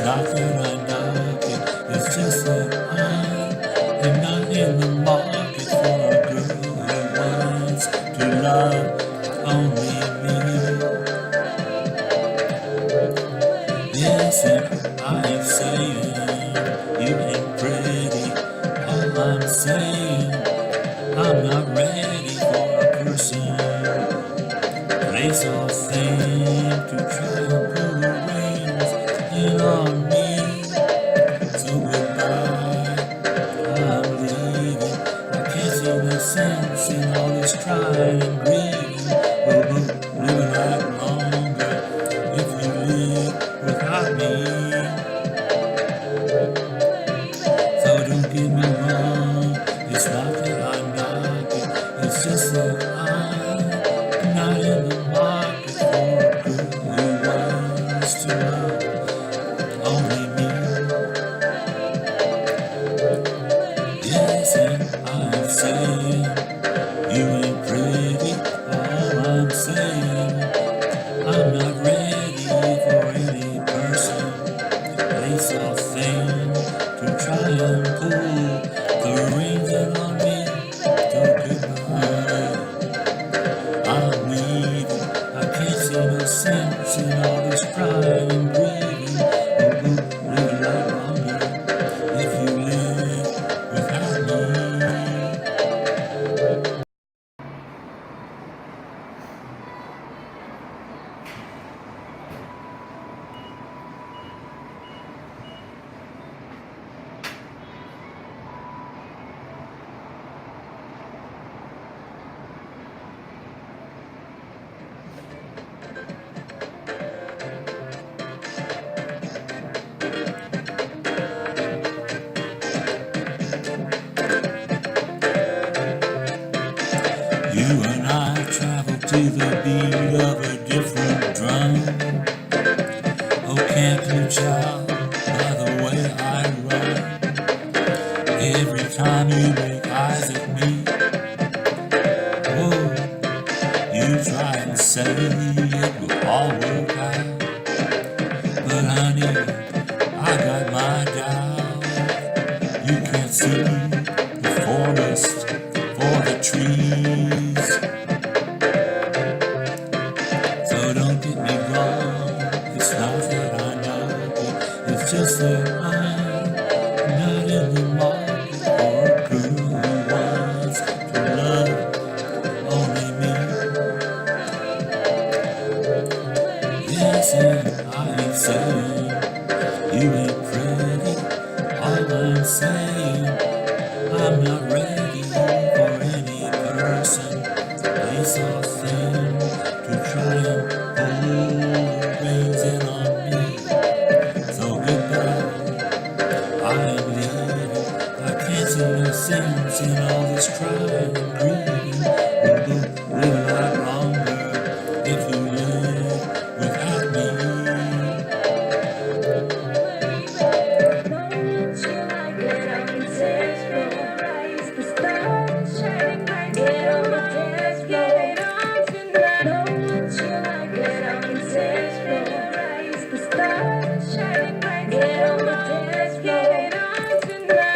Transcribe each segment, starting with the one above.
not that I'm knocking, it's just that I am not in the market for a girl who wants to love only me. Yes, and I am saying you ain't pretty. All I'm saying, I'm not ready for a person, place or thing to try and pull the reins in on me. So goodbye, I'm leaving. I can't see no sense in all this crying and grieving. We'll both live a lot longer if you live without me. So don't get me wrong, it's not that I'm knocking, it's just that I'm not in the market for a girl who wants to love only me. Yes, and I'm saying you ain't pretty. All I'm saying, I'm not ready for any person, place or thing to try and pull the reins in on me. So goodbye, I'm leaving. I can't see no sense in all this crying and grieving. We'll live a lot longer if you live without me. You and I travel to the beat of a different drum. Oh, can't you tell by the way I run? Every time you make eyes at me, whoa, you try and say it will all work out. But honey, I got my doubt. You can't see the forest for the trees. So don't get me wrong, it's not that I'm knocking, it's just that I'm not in the market for a girl who wants to love only me. Yes, and I ain't saying you ain't pretty. All I'm saying, I'm not ready for any person, place or thing to try and pull the reins in on me. So goodbye, I'm leaving. I can't see no sense in all this crying and grieving. We'll both live a lot longer if you live without me.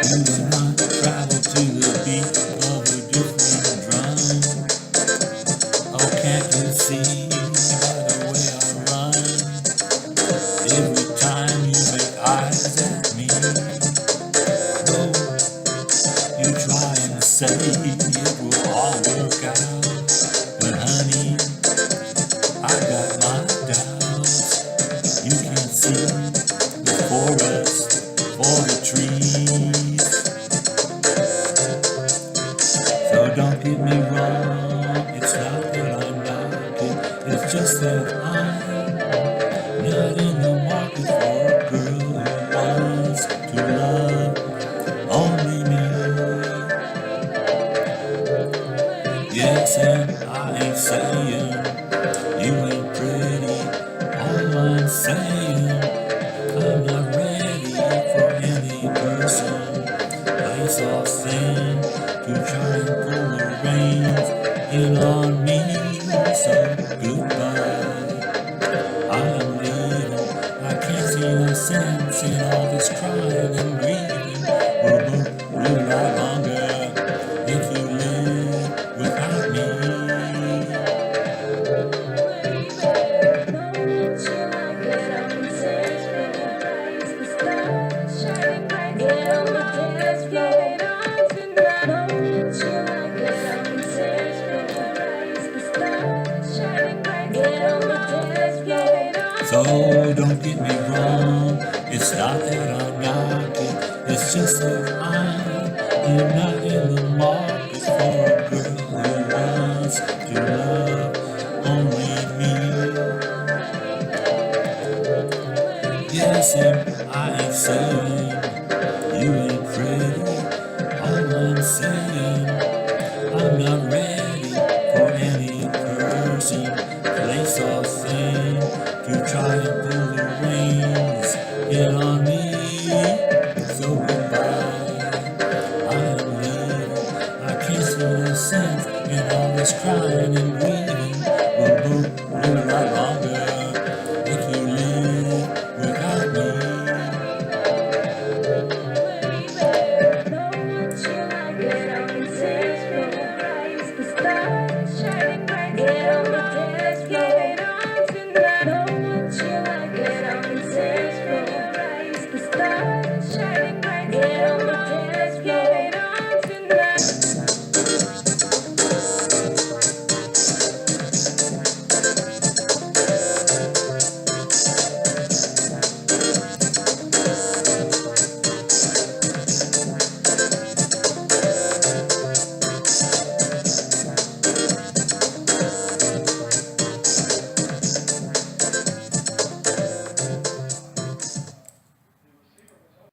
You and I travel to the beat of a different drum. Oh, can't you see by the way I run? Every time you make eyes at me, oh, you try and say it will all work out. But honey, I got my doubts. You can't see the forest for the trees. So don't get me wrong, it's not that I'm knocking, it's just that I'm not in the market for a girl who wants to love only me. Yes, and I ain't saying you ain't pretty. All I'm saying, I'm not ready for any person, place or thing to try and pull the reins in on me. So goodbye, I'm leaving. I can't see the sense in all this crying and grieving. We'll both live a lot longer if you live without me. So don't get me wrong, it's not that I'm knocking, it's just that I'm not in the market for a girl who wants to love only me. Yes, and I ain't saying you ain't pretty, all I'm saying, I'm not ready for any person, place or thing to try and pull the reins in on